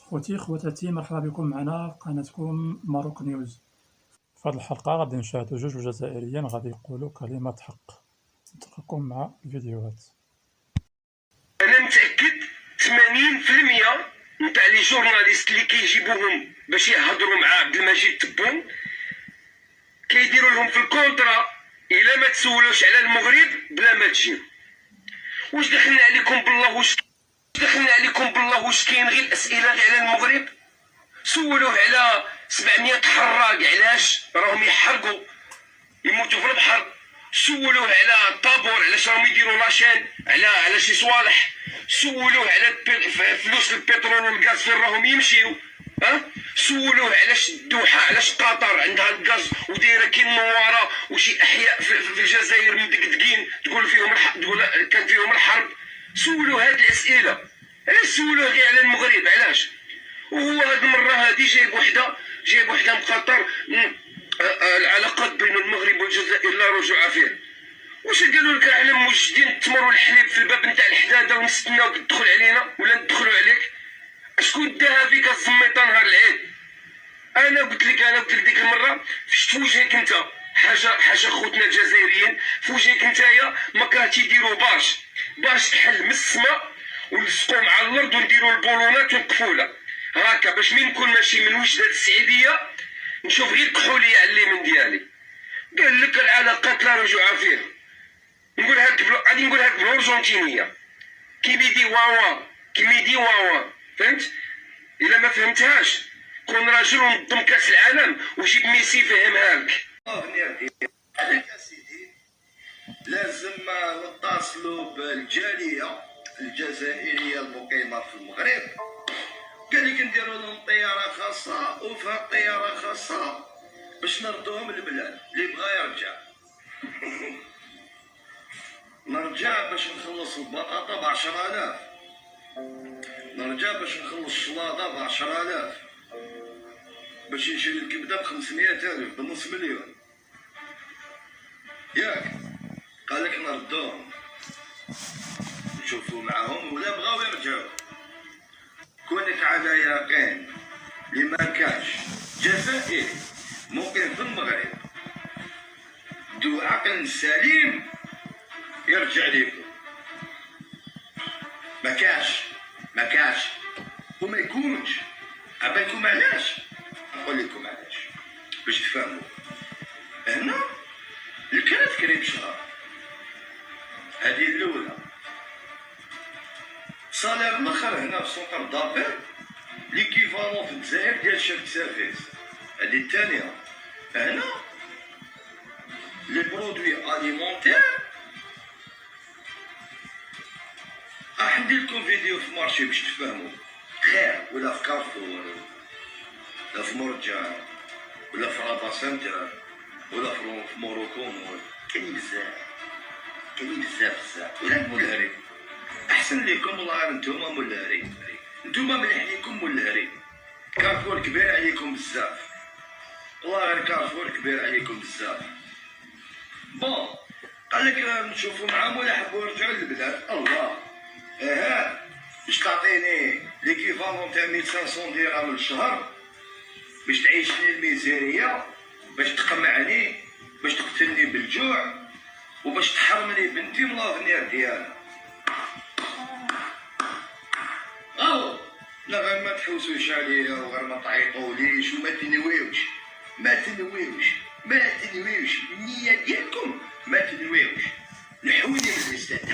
خوتي خواتاتي، مرحبا بكم معنا في قناتكم ماروك نيوز. في هذه الحلقة غادي نشاهدوا جوج جزائريين غادي يقولوا كلمة حق. نترككم مع الفيديوهات. انا متاكد 80% نتاع لي جورناليست اللي كيجيبوهم باش يهضروا مع عبد المجيد تبون كيديروا لهم في الكونطرا الا ما تسولوش على المغرب بلا ما تجيو. واش دخلنا عليكم بالله واش كاين غير الاسئله غير على المغرب؟ سولوه على 700 حراق علاش راهم يحرقوا يموتوا في البحر. سولوه على الطابور علاش راهم يديروا لاشين على شي صوالح. سولوه على فلوس البترول والغاز فين راهم يمشيو. سولوه علاش الدوحه علاش قطر عندها الغاز ودايره كي النواره وشي احياء في الجزائر مدقدقين تقول كان فيهم الحرب. سولوه هاد الاسئله. علاش سولوه غير على المغرب علاش؟ وهو هاد المره هادي جايب وحده مقطر العلاقات بين المغرب والجزائر لا رجوع فيها. واش قالوا لك احنا موجدين التمر والحليب في الباب نتاع الحداده ونستناوك تدخل علينا ولا ندخلوا عليك؟ شكون داها فيك الزميطه نهار العيد؟ انا قلت لك ديك المره فشت في وجهك انت حاجه خوتنا الجزائريين في وجهك نتايا ما كرهتي يديروا باش تحل من السماء ونلصقوا مع الارض ونديروا البولونات ونقفوله هكا باش مين نكون ماشي من وجدة السعيديه نشوف غير كحوليه على اليمين ديالي. قال لك العلاقات لا رجوع فيها. غادي نقولها لك بالارجنتينيه كيميدي واوا فهمت؟ الا ما فهمتهاش كون راجل ونظم كاس العالم وجيب ميسي فهمها لك. يا سيدي لازم نتصلوا بالجاليه الجزائريه المقيمه في المغرب. قال لك نديروا لهم طياره خاصه وفي الطياره خاصه باش نردوهم للبلاد اللي بغا يرجع. نرجع باش نخلص البطاطا ب10,000، نرجع باش نخلص الشلاضه ب10,000، باش نشري الكبده ب500,000 بنص مليون. ياك قال لك نردوهم نشوفوا معاهم ولا بغاو يرجعوا. كونك على يقين لما كانش جزائري مقيم في المغرب ذو عقل سليم يرجع ليكم. ما كاش وما يكونش. عبالكم علاش؟ نقول لكم علاش باش تفهموا. هنا الكرا تكري بشهر. هذه الاولى. صالير الاخر هنا في سوق الدابير ليكيفالون في الجزائر ديال شاف سيرفيس. هذه الثانيه. هنا لي برودوي اليمونتير راح ندير لكم فيديو في مارشي باش تفهموا خير، ولا في كارفور ولا في مرجان ولا في رابا سنتر ولا في موروكو مول. كاين بزاف ولا مولهري احسن ليكم والله. غير نتوما مولهري، نتوما مليح ليكم مولهري. كارفور كبير عليكم بزاف والله، غير كارفور كبير عليكم بزاف. بون قال لك نشوفوا معاهم ولا حبوا يرجعوا للبلاد. الله باش تعطيني ليكيفالون تاع 1500 درهم للشهر باش تعيشني الميزيريه، باش تقمعني، باش تقتلني بالجوع، وباش تحرمني بنتي من لافنير ديالها. لا غير ما تحوسوش عليا وغير ما تعيطوليش وما تنويوش النية ديالكم ما تنويوش. نحوني من الاستاذ